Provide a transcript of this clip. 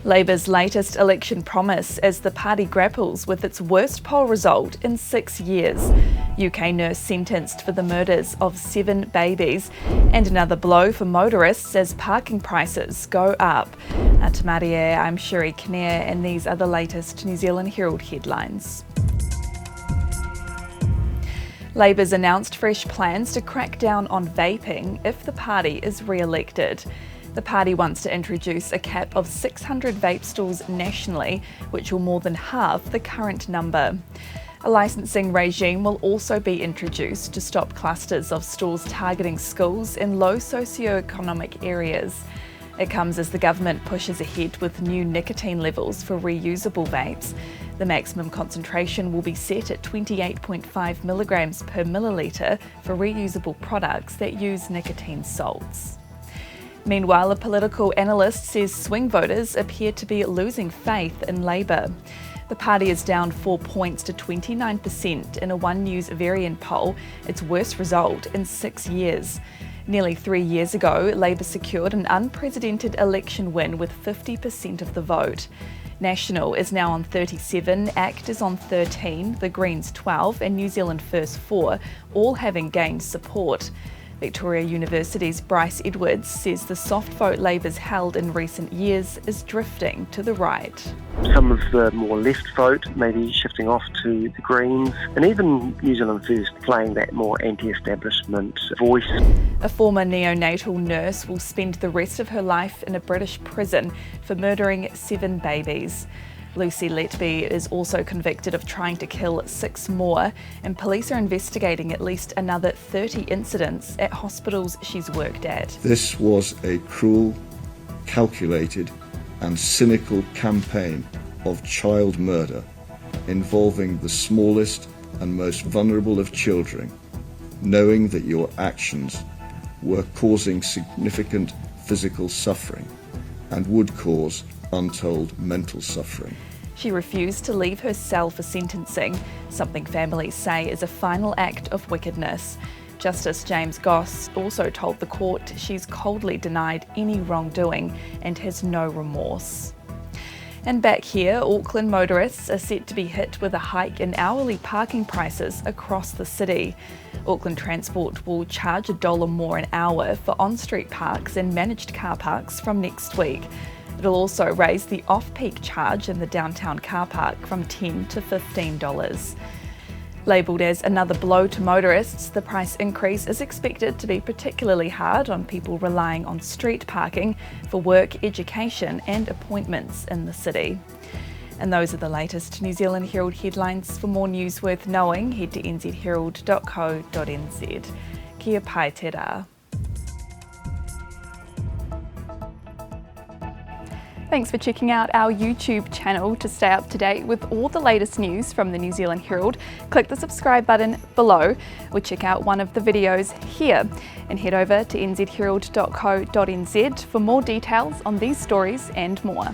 Labour's latest election promise as the party grapples with its worst poll result in 6 years. UK nurse sentenced for the murders of 7 babies. And another blow for motorists as parking prices go up. Te Maria, I'm Sherry Kinnear, and these are the latest New Zealand Herald headlines. Labour's announced fresh plans to crack down on vaping if the party is re-elected. The party wants to introduce a cap of 600 vape stalls nationally, which will more than halve the current number. A licensing regime will also be introduced to stop clusters of stalls targeting schools in low socioeconomic areas. It comes as the government pushes ahead with new nicotine levels for reusable vapes. The maximum concentration will be set at 28.5 milligrams per millilitre for reusable products that use nicotine salts. Meanwhile, a political analyst says swing voters appear to be losing faith in Labour. The party is down 4 points to 29% in a One News Varian poll, its worst result in 6 years. Nearly 3 years ago, Labour secured an unprecedented election win with 50% of the vote. National is now on 37, ACT is on 13, the Greens 12 and New Zealand First 4, all having gained support. Victoria University's Bryce Edwards says the soft vote Labour's held in recent years is drifting to the right. Some of the more left vote maybe shifting off to the Greens, and even New Zealand First playing that more anti-establishment voice. A former neonatal nurse will spend the rest of her life in a British prison for murdering 7 babies. Lucy Letby is also convicted of trying to kill 6 more, and police are investigating at least another 30 incidents at hospitals she's worked at. This was a cruel, calculated and cynical campaign of child murder involving the smallest and most vulnerable of children, knowing that your actions were causing significant physical suffering and would cause untold mental suffering. She refused to leave her cell for sentencing, something families say is a final act of wickedness. Justice James Goss also told the court she's coldly denied any wrongdoing and has no remorse. And back here, Auckland motorists are set to be hit with a hike in hourly parking prices across the city. Auckland Transport will charge $1 more an hour for on-street parks and managed car parks from next week. It'll also raise the off-peak charge in the downtown car park from $10 to $15. Labelled as another blow to motorists, the price increase is expected to be particularly hard on people relying on street parking for work, education and appointments in the city. And those are the latest New Zealand Herald headlines. For more news worth knowing, head to nzherald.co.nz. Kia pai te rā. Thanks for checking out our YouTube channel. To stay up to date with all the latest news from the New Zealand Herald, click the subscribe button below or check out one of the videos here, and head over to nzherald.co.nz for more details on these stories and more.